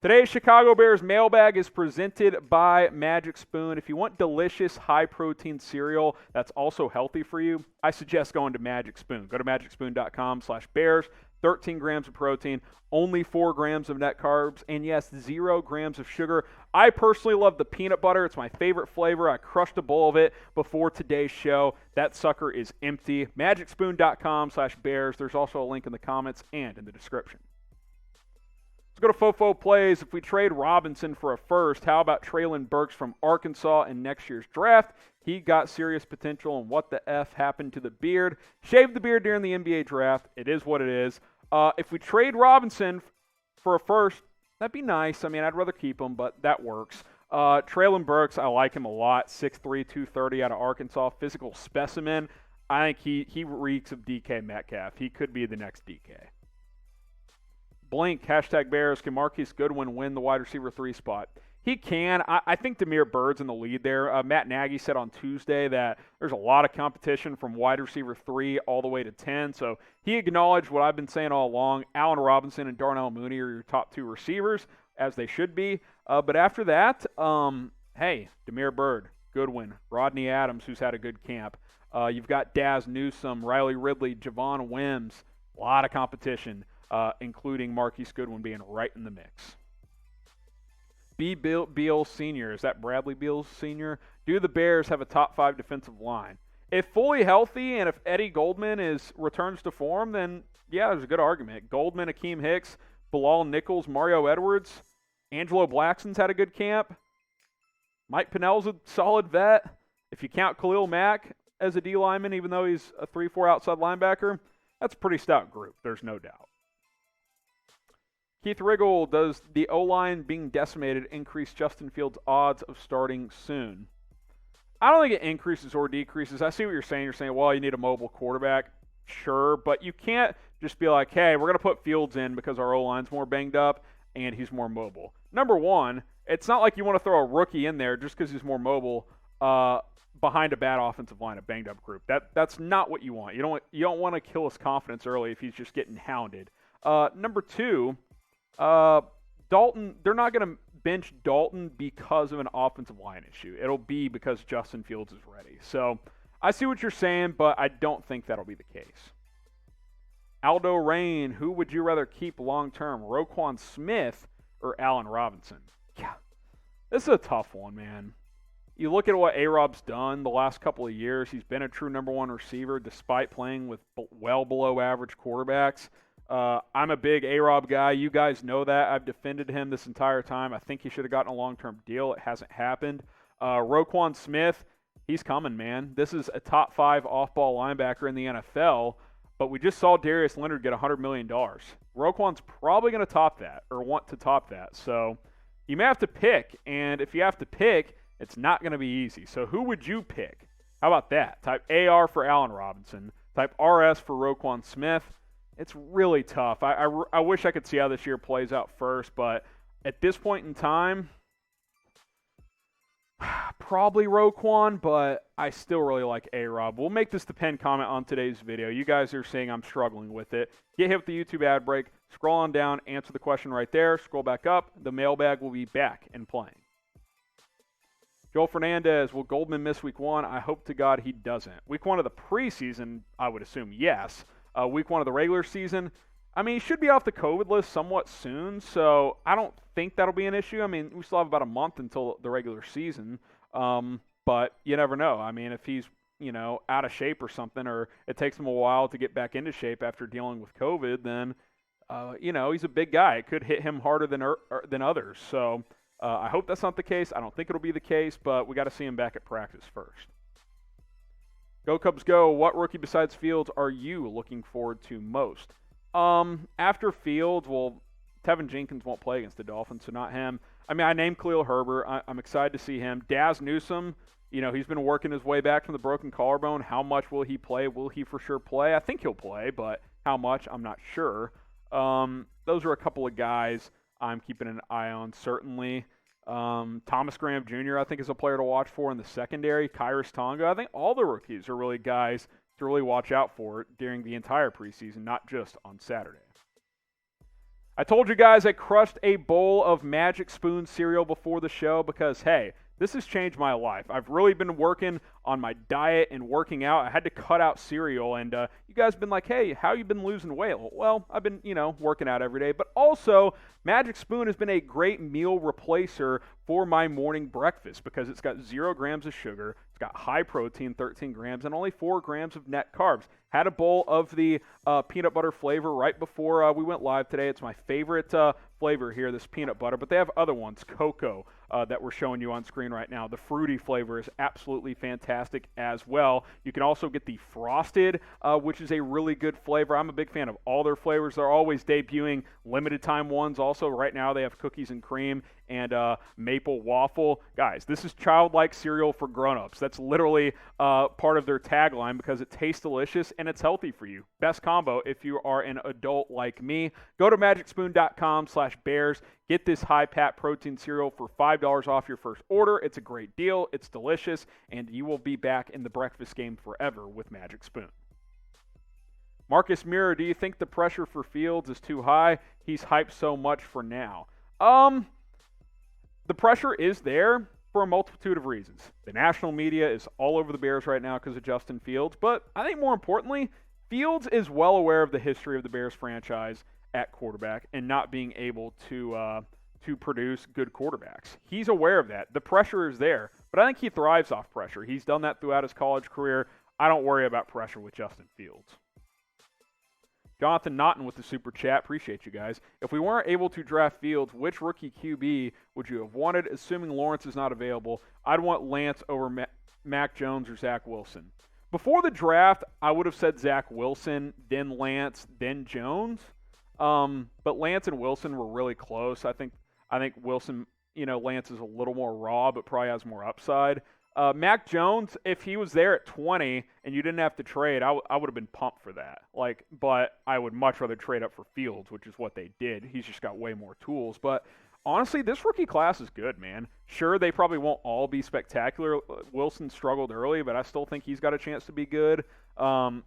Today's Chicago Bears mailbag is presented by Magic Spoon. If you want delicious, high-protein cereal that's also healthy for you, I suggest going to Magic Spoon. Go to magicspoon.com/bears. 13 grams of protein, only 4 grams of net carbs, and yes, 0 grams of sugar. I personally love the peanut butter. It's my favorite flavor. I crushed a bowl of it before today's show. That sucker is empty. magicspoon.com/bears. There's also a link in the comments and in the description. Let's go to Fofo Plays. If we trade Robinson for a first, how about Treylon Burks from Arkansas in next year's draft? He got serious potential, and what the F happened to the beard? Shaved the beard during the NBA draft. It is what it is. If we trade Robinson for a first, that'd be nice. I mean, I'd rather keep him, but that works. Treylon Burks, I like him a lot. 6'3", 230 out of Arkansas. Physical specimen. I think he reeks of DK Metcalf. He could be the next DK. Blink, #Bears, can Marquise Goodwin win the wide receiver 3 spot? He can. I think Damiere Byrd's in the lead there. Matt Nagy said on Tuesday that there's a lot of competition from wide receiver 3 all the way to 10. So he acknowledged what I've been saying all along. Allen Robinson and Darnell Mooney are your top 2 receivers, as they should be. But after that, hey, Damiere Byrd, Goodwin, Rodney Adams, who's had a good camp. You've got Daz Newsome, Riley Ridley, Javon Wims. A lot of competition. Including Marquise Goodwin being right in the mix. B. Beal Sr., is that Bradley Beal Sr.? Do the Bears have a top 5 defensive line? If fully healthy and if Eddie Goldman returns to form, then yeah, there's a good argument. Goldman, Akeem Hicks, Bilal Nichols, Mario Edwards, Angelo Blackson's had a good camp. Mike Pinnell's a solid vet. If you count Khalil Mack as a D lineman, even though he's a 3-4 outside linebacker, that's a pretty stout group, there's no doubt. Keith Riggle, does the O-line being decimated increase Justin Fields' odds of starting soon? I don't think it increases or decreases. I see what you're saying. You're saying, well, you need a mobile quarterback. Sure, but you can't just be like, hey, we're going to put Fields in because our O-line's more banged up and he's more mobile. Number one, it's not like you want to throw a rookie in there just because he's more mobile behind a bad offensive line, a banged-up group. That's not what you want. You don't want to kill his confidence early if he's just getting hounded. Number two, Dalton, they're not going to bench Dalton because of an offensive line issue. It'll be because Justin Fields is ready. So I see what you're saying, but I don't think that'll be the case. Aldo Rain, who would you rather keep long-term, Roquan Smith or Allen Robinson? Yeah, this is a tough one, man. You look at what A-Rob's done the last couple of years. He's been a true number 1 receiver despite playing with well below average quarterbacks. I'm a big A-Rob guy. You guys know that. I've defended him this entire time. I think he should have gotten a long-term deal. It hasn't happened. Roquan Smith, he's coming, man. This is a top 5 off-ball linebacker in the NFL, but we just saw Darius Leonard get $100 million. Roquan's probably going to top that or want to top that. So you may have to pick, and if you have to pick, it's not going to be easy. So who would you pick? How about that? Type AR for Allen Robinson. Type RS for Roquan Smith. It's really tough. I wish I could see how this year plays out first, but at this point in time, probably Roquan, but I still really like A-Rob. We'll make this the pinned comment on today's video. You guys are saying I'm struggling with it. Get hit with the YouTube ad break. Scroll on down, answer the question right there. Scroll back up. The mailbag will be back and playing. Joel Fernandez, will Goldman miss week 1? I hope to God he doesn't. Week 1 of the preseason, I would assume yes. Week 1 of the regular season, I mean, he should be off the COVID list somewhat soon, so I don't think that'll be an issue. I mean, we still have about a month until the regular season, but you never know. I mean, if he's, out of shape or something, or it takes him a while to get back into shape after dealing with COVID, then, he's a big guy. It could hit him harder than others. So I hope that's not the case. I don't think it'll be the case, but we got to see him back at practice first. Go Cubs go. What rookie besides Fields are you looking forward to most? After Fields, well, Tevin Jenkins won't play against the Dolphins, so not him. I mean, I named Khalil Herbert. I'm excited to see him. Daz Newsome, he's been working his way back from the broken collarbone. How much will he play? Will he for sure play? I think he'll play, but how much, I'm not sure. Those are a couple of guys I'm keeping an eye on, certainly. Thomas Graham Jr., I think, is a player to watch for in the secondary. Kyrus Tonga. I think all the rookies are really guys to really watch out for during the entire preseason, not just on Saturday. I told you guys I crushed a bowl of Magic Spoon cereal before the show because, hey, this has changed my life. I've really been working on my diet and working out. I had to cut out cereal, and you guys have been like, hey, how you been losing weight? Well, I've been, working out every day. But also, Magic Spoon has been a great meal replacer for my morning breakfast because it's got 0 grams of sugar, it's got high protein, 13 grams, and only 4 grams of net carbs. Had a bowl of the peanut butter flavor right before we went live today. It's my favorite flavor here, this peanut butter, but they have other ones, cocoa, that we're showing you on screen right now. The fruity flavor is absolutely fantastic as well. You can also get the frosted, which is a really good flavor. I'm a big fan of all their flavors. They're always debuting limited time ones. Also, right now they have cookies and cream and maple waffle. Guys, this is childlike cereal for grown-ups. That's literally part of their tagline because it tastes delicious and it's healthy for you. Best combo if you are an adult like me. Go to magicspoon.com/bears. Get this high-pat protein cereal for $5 off your first order. It's a great deal. It's delicious, and you will be back in the breakfast game forever with Magic Spoon. Marcus Mirror, do you think the pressure for Fields is too high? He's hyped so much for now. The pressure is there for a multitude of reasons. The national media is all over the Bears right now because of Justin Fields, but I think more importantly, Fields is well aware of the history of the Bears franchise at quarterback and not being able to produce good quarterbacks. He's aware of that. The pressure is there, but I think he thrives off pressure. He's done that throughout his college career. I don't worry about pressure with Justin Fields. Jonathan Naughton with the super chat. Appreciate you guys. If we weren't able to draft Fields, which rookie QB would you have wanted? Assuming Lawrence is not available, I'd want Lance over Mac Jones or Zach Wilson. Before the draft, I would have said Zach Wilson, then Lance, then Jones. But Lance and Wilson were really close. I think Wilson, Lance is a little more raw, but probably has more upside. Mac Jones, if he was there at 20 and you didn't have to trade, I would have been pumped for that. But I would much rather trade up for Fields, which is what they did. He's just got way more tools. But honestly, this rookie class is good, man. Sure, they probably won't all be spectacular. Wilson struggled early, but I still think he's got a chance to be good.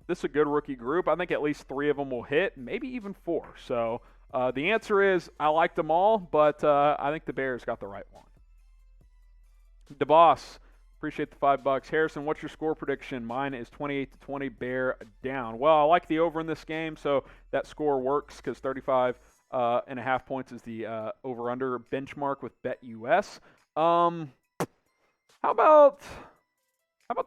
This is a good rookie group. I think at least 3 of them will hit, maybe even 4. So the answer is I like them all, but I think the Bears got the right one. DeBoss, appreciate the $5. Harrison, what's your score prediction? Mine is 28-20, Bear down. Well, I like the over in this game, so that score works because 35.5 points is the over-under benchmark with BetUS. How about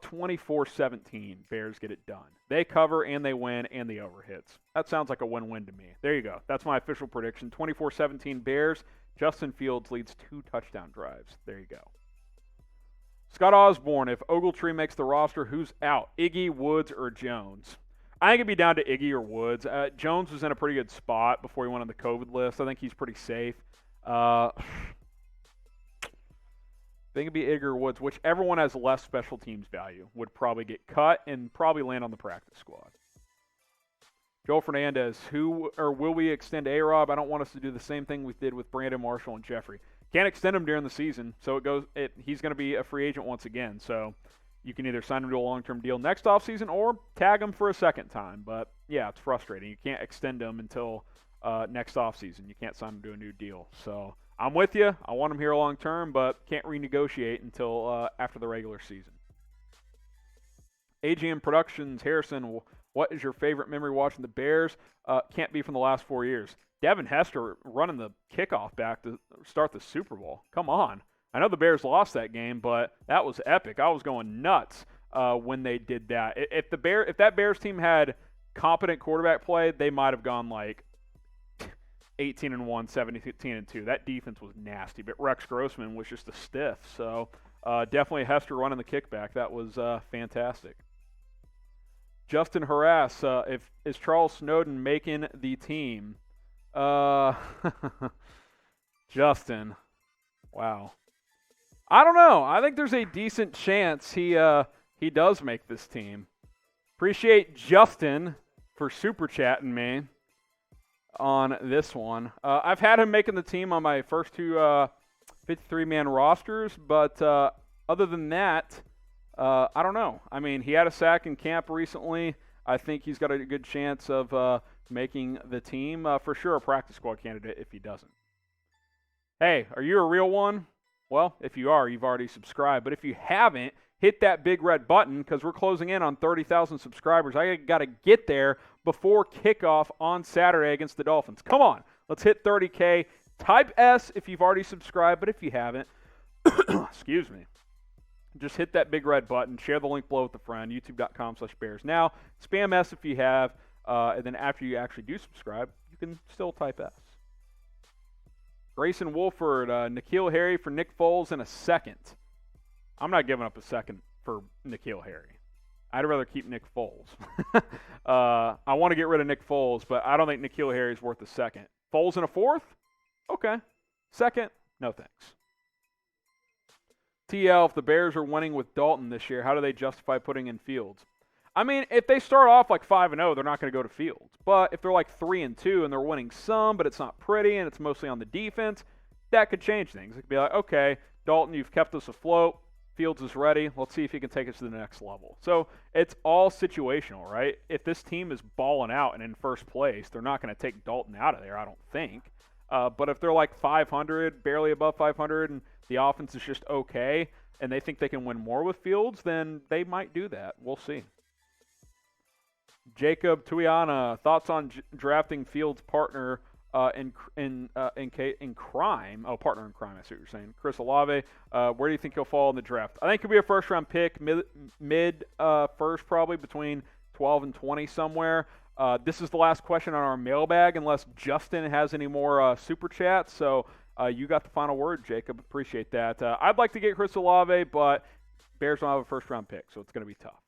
24-17, Bears get it done. They cover and they win and the over hits. That sounds like a win-win to me. There you go. That's my official prediction. 24-17 Bears. Justin Fields leads 2 touchdown drives. There you go. Scott Osborne, if Ogletree makes the roster, who's out? Iggy, Woods, or Jones? I think it'd be down to Iggy or Woods. Jones was in a pretty good spot before he went on the COVID list. I think he's pretty safe. I think it'd be Iggy or Woods. Whichever one has less special teams value would probably get cut and probably land on the practice squad. Joel Fernandez, will we extend A-Rob? I don't want us to do the same thing we did with Brandon Marshall and Jeffrey. Can't extend him during the season, so he's going to be a free agent once again. So you can either sign him to a long-term deal next offseason or tag him for a second time. But, yeah, it's frustrating. You can't extend him until next offseason. You can't sign him to a new deal. So I'm with you. I want him here long-term, but can't renegotiate until after the regular season. AGM Productions, Harrison, what is your favorite memory watching the Bears? Can't be from the last 4 years. Devin Hester running the kickoff back to start the Super Bowl. Come on. I know the Bears lost that game, but that was epic. I was going nuts when they did that. If that Bears team had competent quarterback play, they might have gone like 18-1, 17-2. That defense was nasty, but Rex Grossman was just a stiff. So definitely Hester running the kickback. That was fantastic. Justin Harass, is Charles Snowden making the team? Justin, wow. I don't know. I think there's a decent chance he does make this team. Appreciate Justin for super chatting me on this one. I've had him making the team on my first 2 53-man rosters, but other than that, I don't know. I mean, he had a sack in camp recently. I think he's got a good chance of making the team. For sure a practice squad candidate if he doesn't. Hey, are you a real one? Well, if you are, you've already subscribed. But if you haven't, hit that big red button because we're closing in on 30,000 subscribers. I got to get there before kickoff on Saturday against the Dolphins. Come on, let's hit 30K. Type S if you've already subscribed, but if you haven't, excuse me, just hit that big red button, share the link below with a friend, youtube.com/BearsNow. Spam S if you have, and then after you actually do subscribe, you can still type S. Grayson Wolford, N'Keal Harry for Nick Foles in a second. I'm not giving up a second for N'Keal Harry. I'd rather keep Nick Foles. I want to get rid of Nick Foles, but I don't think N'Keal Harry is worth a second. Foles in a fourth? Okay. Second? No thanks. TL, if the Bears are winning with Dalton this year, how do they justify putting in Fields? I mean, if they start off like 5-0, they're not going to go to Fields. But if they're like 3-2 and they're winning some, but it's not pretty and it's mostly on the defense, that could change things. It could be like, okay, Dalton, you've kept us afloat. Fields is ready. Let's see if he can take us to the next level. So it's all situational, right? If this team is balling out and in first place, they're not going to take Dalton out of there, I don't think. But if they're like 500, barely above 500, and the offense is just okay, and they think they can win more with Fields, then they might do that. We'll see. Jacob Tuiana, thoughts on drafting Fields' partner in crime? Oh, partner in crime, I see what you're saying. Chris Olave, where do you think he'll fall in the draft? I think he'll be a first-round pick, mid first probably, between 12 and 20 somewhere. This is the last question on our mailbag, unless Justin has any more super chats. So you got the final word, Jacob. Appreciate that. I'd like to get Chris Olave, but Bears don't have a first-round pick, so it's going to be tough.